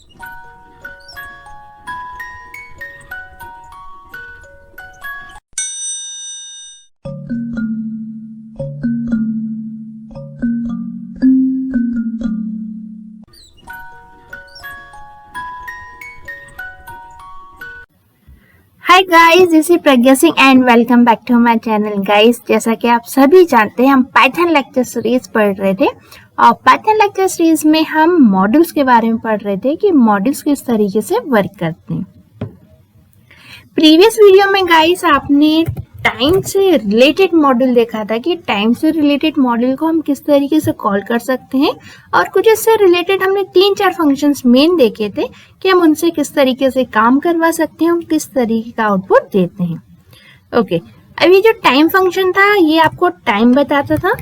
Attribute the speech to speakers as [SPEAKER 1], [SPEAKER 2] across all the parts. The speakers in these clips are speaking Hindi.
[SPEAKER 1] Hi guys, this is Pragya Singh and welcome back to my channel. Guys, जैसा कि आप सभी जानते हैं, हम पाइथन लेक्चर सीरीज पढ़ रहे थे और पाइथन लेक्चर सीरीज में हम मॉड्यूल्स के बारे में पढ़ रहे थे कि मॉड्यूल्स किस तरीके से वर्क करते हैं। प्रीवियस वीडियो में गाइस आपने टाइम से रिलेटेड मॉड्यूल देखा था कि टाइम से रिलेटेड मॉड्यूल को हम किस तरीके से कॉल कर सकते हैं, और कुछ इससे रिलेटेड हमने 3-4 फंक्शंस मेन देखे थे कि हम उनसे किस तरीके से काम करवा सकते हैं, हम किस तरीके का आउटपुट देते हैं। ओके, अब ये जो टाइम फंक्शन था ये आपको टाइम बताता था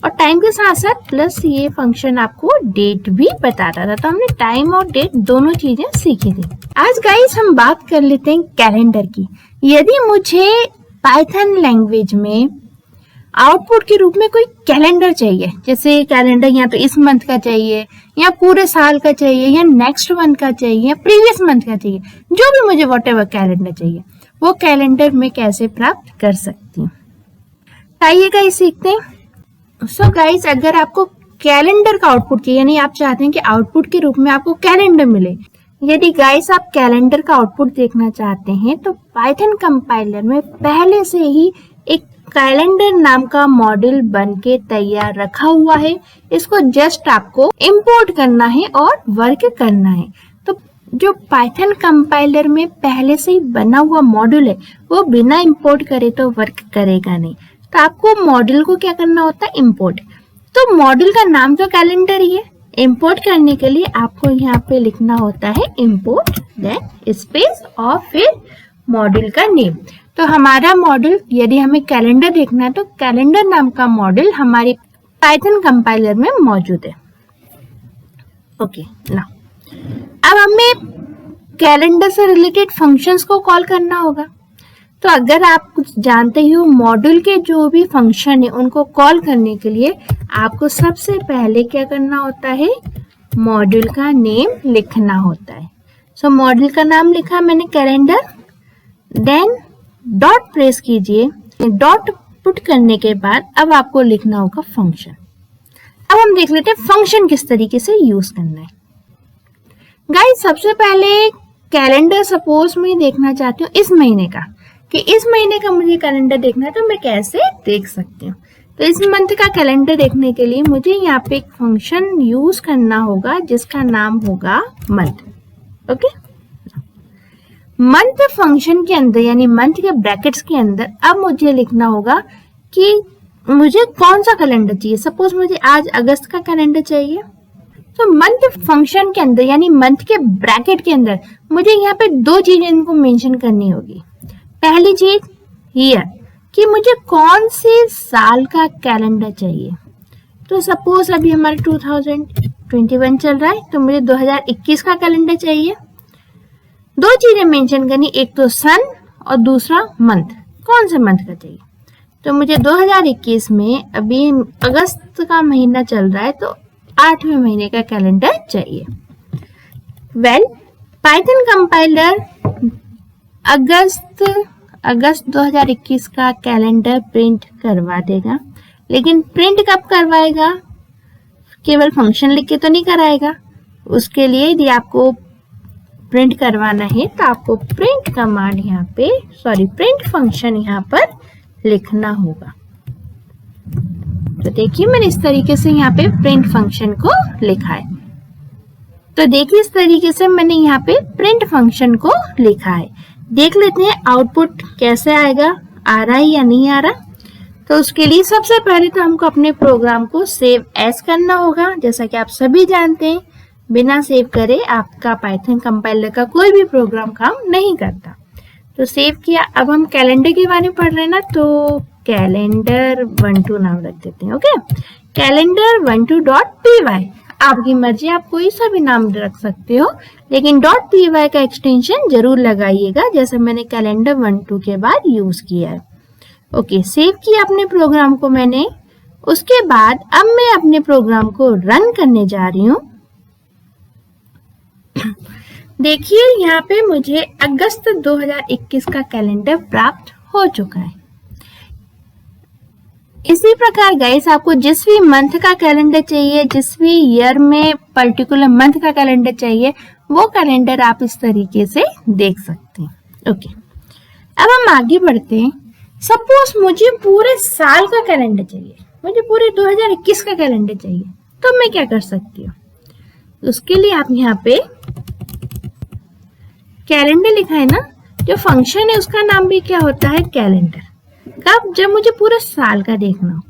[SPEAKER 1] और टाइम के साथ साथ प्लस ये फंक्शन आपको डेट भी बताता था। तो हमने टाइम और डेट दोनों चीजें सीखी थी। आज गाइस हम बात कर लेते हैं कैलेंडर की। यदि मुझे पाइथन लैंग्वेज में आउटपुट के रूप में कोई कैलेंडर चाहिए, जैसे कैलेंडर या तो इस मंथ का चाहिए या पूरे साल का चाहिए या नेक्स्ट मंथ का चाहिए या प्रीवियस मंथ का चाहिए, जो भी मुझे व्हाटएवर कैलेंडर चाहिए, वो कैलेंडर मैं कैसे प्राप्त कर सकती हूँ, आइए गाइस सीखते हैं। सो गाइस, अगर आपको कैलेंडर का आउटपुट चाहिए, यानी आप चाहते हैं कि आउटपुट के रूप में आपको कैलेंडर मिले, यदि गाइस आप कैलेंडर का आउटपुट देखना चाहते हैं तो पाइथन कंपाइलर में पहले से ही एक कैलेंडर नाम का मॉड्यूल बन के तैयार रखा हुआ है। इसको जस्ट आपको इंपोर्ट करना है और वर्क करना है। तो जो पाइथन कंपाइलर में पहले से ही बना हुआ मॉड्यूल है वो बिना इंपोर्ट करे तो वर्क करेगा नहीं। तो आपको मॉड्यूल को क्या करना होता है, इंपोर्ट। तो मॉड्यूल का नाम तो कैलेंडर ही है। इंपोर्ट करने के लिए आपको यहाँ पे लिखना होता है इंपोर्ट देन स्पेस और फिर मॉड्यूल का नेम। तो हमारा मॉड्यूल, यदि हमें कैलेंडर देखना है तो कैलेंडर नाम का मॉड्यूल हमारी पाइथन कंपाइलर में मौजूद है। ओके, ना अब हमें कैलेंडर से रिलेटेड फंक्शंस को कॉल करना होगा। तो अगर आप कुछ जानते हो मॉड्यूल के जो भी फंक्शन है उनको कॉल करने के लिए आपको सबसे पहले क्या करना होता है, मॉड्यूल का नेम लिखना होता है। सो मॉड्यूल का नाम लिखा मैंने कैलेंडर, देन डॉट प्रेस कीजिए। डॉट पुट करने के बाद अब आपको लिखना होगा फंक्शन। अब हम देख लेते हैं फंक्शन किस तरीके से यूज करना है। गाइस, सबसे पहले कैलेंडर सपोज मैं देखना चाहती हूँ इस महीने का, कि इस महीने का मुझे कैलेंडर देखना है, तो मैं कैसे देख सकती हूँ। तो इस मंथ का कैलेंडर देखने के लिए मुझे यहाँ पे एक फंक्शन यूज करना होगा जिसका नाम होगा मंथ। ओके, मंथ फंक्शन के अंदर यानी मंथ के ब्रैकेट्स के अंदर अब मुझे लिखना होगा कि मुझे कौन सा कैलेंडर चाहिए। सपोज मुझे आज अगस्त का कैलेंडर चाहिए, तो मंथ फंक्शन के अंदर यानी मंथ के ब्रैकेट के अंदर मुझे यहाँ पे दो चीजें इनको मेंशन करनी होगी। पहली चीज ईयर, कि मुझे कौन से साल का कैलेंडर चाहिए। तो सपोज अभी हमारा 2021 चल रहा है, तो मुझे 2021 का कैलेंडर चाहिए। दो चीजें मेंशन करनी, एक तो सन और दूसरा मंथ, कौन से मंथ का चाहिए। तो मुझे 2021 में अभी अगस्त का महीना चल रहा है, तो 8वें महीने का कैलेंडर चाहिए। वेल, पाइथन कंपाइलर अगस्त 2021 का कैलेंडर प्रिंट करवा देगा, लेकिन प्रिंट कब करवाएगा, केवल फंक्शन लिख के तो नहीं कराएगा। उसके लिए यदि आपको प्रिंट करवाना है तो आपको प्रिंट कमांड यहाँ पे प्रिंट फंक्शन यहाँ पर लिखना होगा। तो देखिए मैंने इस तरीके से यहाँ पे प्रिंट फंक्शन को लिखा है। तो देखिए इस तरीके से मैंने यहाँ पे प्रिंट फंक्शन को लिखा है। देख लेते हैं आउटपुट कैसे आएगा, आ रहा है या नहीं आ रहा। तो उसके लिए सबसे पहले तो हमको अपने प्रोग्राम को सेव एज करना होगा। जैसा कि आप सभी जानते हैं, बिना सेव करे आपका पाइथन कंपाइलर का कोई भी प्रोग्राम काम नहीं करता। तो सेव किया। अब हम कैलेंडर के बारे में पढ़ रहे हैं ना, तो कैलेंडर 12 नाम रख देते हैं। ओके, कैलेंडर 12.py, आपकी मर्जी, आप कोई सा भी नाम रख सकते हो, लेकिन .py का एक्सटेंशन जरूर लगाइएगा, जैसे मैंने कैलेंडर 12 के बाद यूज किया है। ओके, सेव किया अपने प्रोग्राम को मैंने। उसके बाद अब मैं अपने प्रोग्राम को रन करने जा रही हूँ। देखिए यहाँ पे मुझे अगस्त 2021 का कैलेंडर प्राप्त हो चुका है। इसी प्रकार गाइस आपको जिस भी मंथ का कैलेंडर चाहिए, जिस भी ईयर में पर्टिकुलर मंथ का कैलेंडर चाहिए, वो कैलेंडर आप इस तरीके से देख सकते हैं। ओके, अब हम आगे बढ़ते हैं। सपोज मुझे पूरे साल का कैलेंडर चाहिए, मुझे पूरे 2021 का कैलेंडर चाहिए, तो मैं क्या कर सकती हूँ? उसके लिए आप यहाँ पे कैलेंडर लिखा है ना, जो फंक्शन है उसका नाम भी क्या होता है? कैलेंडर। कब? जब मुझे पूरे साल का देखना हो।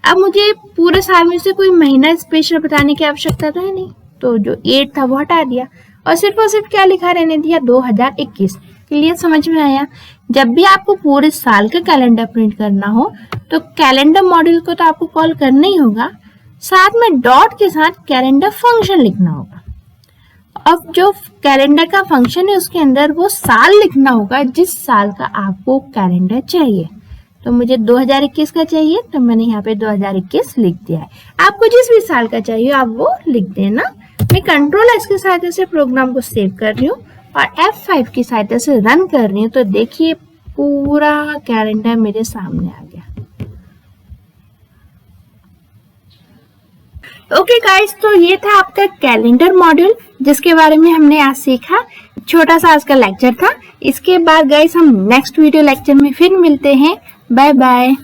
[SPEAKER 1] अब मुझे पूरे साल में से कोई महीना स्पेशल बताने की आवश्यकता तो है नहीं, तो जो 8 था वो हटा दिया और सिर्फ क्या लिखा रहने दिया? 2021। क्लियर, समझ में आया? जब भी आपको पूरे साल का कैलेंडर प्रिंट करना हो तो कैलेंडर मॉड्यूल को तो आपको कॉल करना ही होगा, साथ में डॉट के साथ कैलेंडर फंक्शन लिखना होगा। अब जो कैलेंडर का फंक्शन है उसके अंदर वो साल लिखना होगा जिस साल का आपको कैलेंडर चाहिए। तो मुझे 2021 का चाहिए, तो मैंने यहाँ पे 2021 लिख दिया है। आपको जिस भी साल का चाहिए आप वो लिख देना। मैं कंट्रोल एस की सहायता से प्रोग्राम को सेव कर रही हूँ और F5 की सहायता से रन कर रही हूँ। तो देखिए पूरा कैलेंडर मेरे सामने आ गया। ओके गाइस, तो ये था आपका कैलेंडर मॉड्यूल जिसके बारे में हमने आज सीखा। छोटा सा आज का लेक्चर था। इसके बाद गाइस हम नेक्स्ट वीडियो लेक्चर में फिर मिलते हैं। Bye bye.